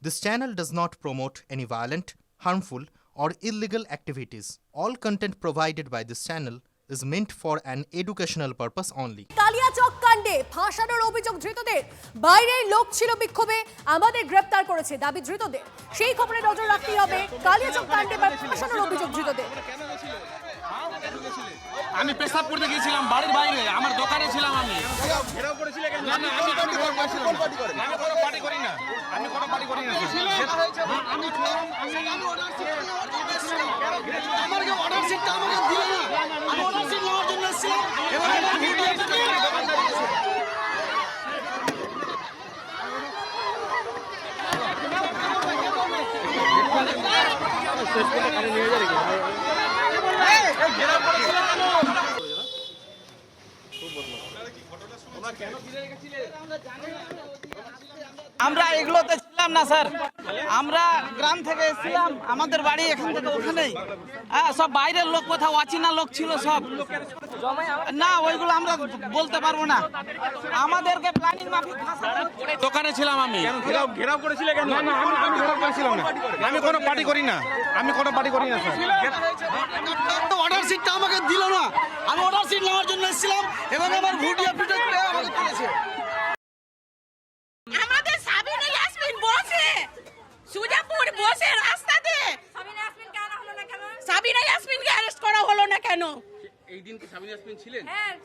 This channel does not promote any violent, harmful, or illegal activities. All content provided by this channel is meant for an educational purpose only. Kaliachak কাণ্ডে ফাঁসানোর অভিযোগ ধৃতদের বাইরের লোক ছিল বিক্ষোভে আমাদের গ্রেপ্তার করেছে দাবি ধৃতদের সেই খবরে নজর রাখতে হবে কালিয়াচক কাণ্ডে ফাঁসানোর অভিযোগ ধৃতদের আমি পেশাব করতে গিয়েছিলাম বাড়ির বাইরে আমার দোকানে ছিলাম আমি ঘেরাও করেছিলে কেন না আমি কোন পার্টি করি না আমি কোনো পার্টি করি না আমি কোনো পার্টি করি না আমি আমার যে অর্ডার শিটটা আমাকে দিল না আমি অর্ডার শিট নেওয়ার জন্য এসেছিলাম এবার আমি আমরা এগুলোতে ছিলাম না স্যার, আমরা গ্রাম থেকে এসেছিলাম, আমাদের বাড়ি এখান থেকে ওখানেই। হ্যাঁ, সব বাইরের লোক, কোথাও অচেনা লোক ছিল সব। না, ওইগুলো আমরা বলতে পারবো না, আমাদেরকে প্ল্যানিং মাফিক দোকানে ছিলাম আমি ঘেরাও করেছিলে কেন না না আমি ঘেরাও করেছিলাম না আমি কোনো পার্টি করি না আমি কোনো পার্টি করি না স্যার অর্ডার শিটটা আমাকে দিল না, আমি অর্ডার শিট নেওয়ার জন্য এসেছিলাম এবং আমার ভিডিও ফুটেজ পেয়ে আমাকে তুলেছে। আমাদের সাবিনা ইয়াসমিন বসে সুজাপুর বসে রাস্তাতে সাবিনা ইয়াসমিনকে অ্যারেস্ট করা হলো না কেন? এই দিন কি সাবিনা ইয়াসমিন ছিলেন?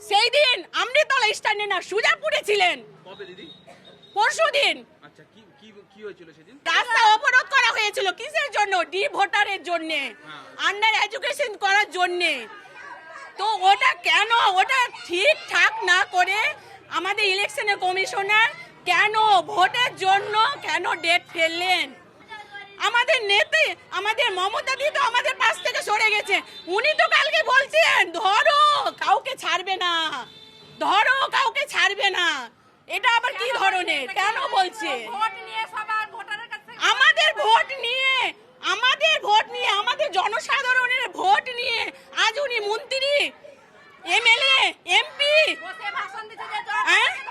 সেই দিন আমৃতলা স্ট্যান্ডে না সুজাপুরে ছিলেন। কবে দিদি? পরশুদিন। আচ্ছা, কি কি কি হয়েছিল সেদিন? রাস্তা অবরোধ করা হয়েছিল কিসের জন্য? ডি ভোটারের জন্য, আন্ডার এডুকেশন করার জন্য। তো ওটা কেন, ওটা ঠিকঠাক না করে আমাদের ইলেকশনের কমিশনার কেন ভোটের জন্য কেন ডেট ফেললেন? আমাদের নেতা, আমাদের মমতা দি তো আমাদের পাশ থেকে সরে গেছে। উনি তো কালকে বলছেন ধরো কাউকে ছাড়বে না, ধরো কাউকে ছাড়বে না। এটা আবার কি ধরনের, কেন বলছে? আমাদের ভোট নিয়ে, আমাদের ভোট নিয়ে, আমাদের জনসাধারণের ভোট নিয়ে আজ উনি মন্ত্রী, এমএলএ, এমপি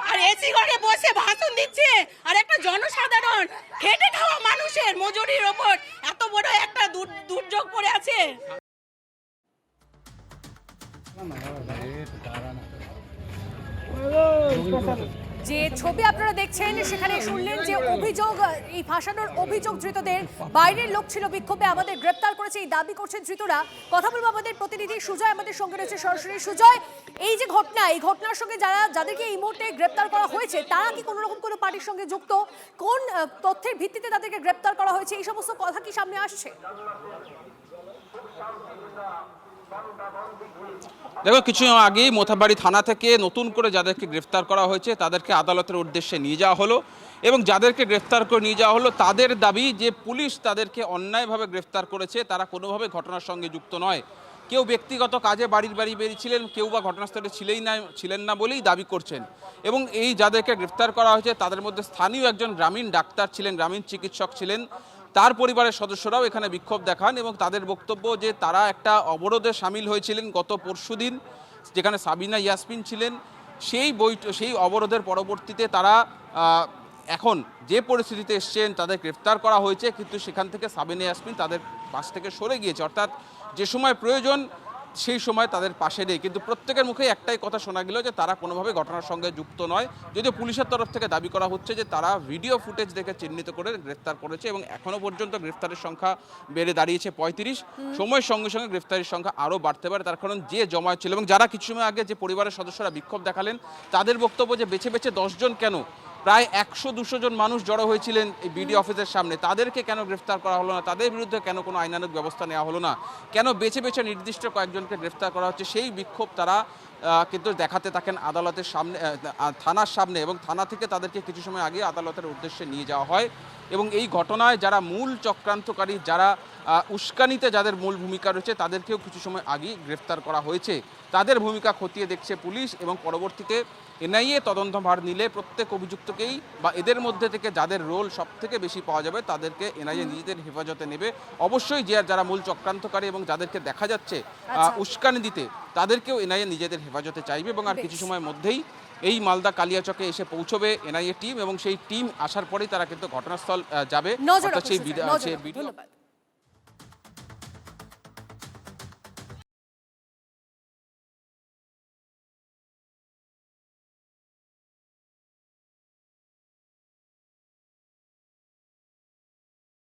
আর এসি ঘরে বসে ভাষণ দিচ্ছে, আর একটা জনসাধারণ খেটে খাওয়া মানুষের মজুরির ওপর এত বড় একটা দুর্যোগ পড়ে আছে। যে ছবি আপনারা দেখছেন সেখানে শুনলেন যে অভিযোগ, এই ফাঁসানোর অভিযোগ ধৃতদের বাইরের লোক ছিল বিক্ষোভে আমাদের গ্রেপ্তার করেছে এই দাবি করছেন ধৃতরা। কথা বলবো আমাদের প্রতিনিধি সুজয় আমাদের সঙ্গে রয়েছে সরাসরি। সুজয়, এই যে ঘটনা, এই ঘটনার সঙ্গে যাদেরকে এই মুহূর্তে গ্রেপ্তার করা হয়েছে তারা কি কোনো রকম কোনো পার্টির সঙ্গে যুক্ত? কোন তথ্যের ভিত্তিতে তাদেরকে গ্রেপ্তার করা হয়েছে, এই সমস্ত কথা কি সামনে আসছে? দেখো, কিছু আগেই মোথাবাড়ি থানা থেকে নতুন করে যাদেরকে গ্রেফতার করা হয়েছে তাদেরকে আদালতের উদ্দেশ্যে নিয়ে যাওয়া হলো এবং যাদেরকে গ্রেফতার করে নিয়ে যাওয়া হলো তাদের দাবি যে পুলিশ তাদেরকে অন্যায়ভাবে গ্রেফতার করেছে, তারা কোনোভাবে ঘটনার সঙ্গে যুক্ত নয়। কেউ ব্যক্তিগত কাজে বাড়ি বেরিয়েছিলেন, কেউ বা ঘটনাস্থলে ছিলেন না বলেই দাবি করছেন। এবং এই যাদেরকে গ্রেফতার করা হয়েছে তাদের মধ্যে স্থানীয় একজন গ্রামীণ ডাক্তার ছিলেন, গ্রামীণ চিকিৎসক ছিলেন, তার পরিবারের সদস্যরাও এখানে বিক্ষোভ দেখান এবং তাদের বক্তব্য যে তারা একটা অবরোধে সামিল হয়েছিলেন গত পরশুদিন, যেখানে সাবিনা ইয়াসমিন ছিলেন। সেই অবরোধের পরবর্তীতে তারা এখন যে পরিস্থিতিতে এসছেন, তাদের গ্রেফতার করা হয়েছে, কিন্তু সেখান থেকে সাবিনা ইয়াসমিন তাদের পাশ থেকে সরে গিয়েছে, অর্থাৎ যে সময় প্রয়োজন সেই সময় তাদের পাশে নেই। কিন্তু প্রত্যেকের মুখে একটাই কথা শোনা গেল যে তারা কোনোভাবে ঘটনার সঙ্গে যুক্ত নয়, যদিও পুলিশের তরফ থেকে দাবি করা হচ্ছে যে তারা ভিডিও ফুটেজ দেখে চিহ্নিত করে গ্রেফতার করেছে এবং এখনও পর্যন্ত গ্রেফতারের সংখ্যা বেড়ে দাঁড়িয়েছে 35। সময়ের সঙ্গে সঙ্গে গ্রেফতারের সংখ্যা আরও বাড়তে পারে, তার কারণ যে জমায়েত ছিল এবং যারা কিছু সময় আগে যে পরিবারের সদস্যরা বিক্ষোভ দেখালেন তাদের বক্তব্য যে বেছে বেছে 10 জন কেন, প্রায় 100-200 জন মানুষ জড়ো হয়েছিলেন এই বিডি অফিসের সামনে, তাদেরকে কেন গ্রেফতার করা হলো না, তাদের বিরুদ্ধে কেন কোনো আইনানুগ ব্যবস্থা নেওয়া হলো না, কেন বেছে বেছে নির্দিষ্ট কয়েকজনকে গ্রেফতার করা হচ্ছে, সেই বিক্ষোভ তারা কিন্তু দেখাতে থাকেন আদালতের সামনে, থানার সামনে, এবং থানা থেকে তাদেরকে কিছু সময় আগে আদালতের উদ্দেশ্যে নিয়ে যাওয়া হয়। এবং এই ঘটনায় যারা মূল চক্রান্তকারী, যারা উস্কানিতে যাদের মূল ভূমিকা রয়েছে তাদেরকেও কিছু সময় আগেই গ্রেফতার করা হয়েছে। তাদের ভূমিকা খতিয়ে দেখছে পুলিশ এবং পরবর্তীতে এনআইএ তদন্তভার নিলে প্রত্যেক অভিযুক্তকেই বা এদের মধ্যে থেকে যাদের রোল সব থেকে বেশি পাওয়া যাবে তাদেরকে এনআইএ নিজেদের হেফাজতে নেবে। অবশ্যই যারা মূল চক্রান্তকারী এবং যাদেরকে দেখা যাচ্ছে উস্কানি দিতে, তাদেরকেও এনআইএ নিজেদের হেফাজতে চাইবে এবং আর কিছু সময়ের মধ্যেই এই মালদা কালিয়াচকে এসে পৌঁছবে এনআইএ টিম এবং সেই টিম আসার পরেই তারা কিন্তু ঘটনাস্থল যাবে নজর অর্থাৎ রাখুন সেই সুজয়, ভিডিও নজর রাখুন। ধন্যবাদ।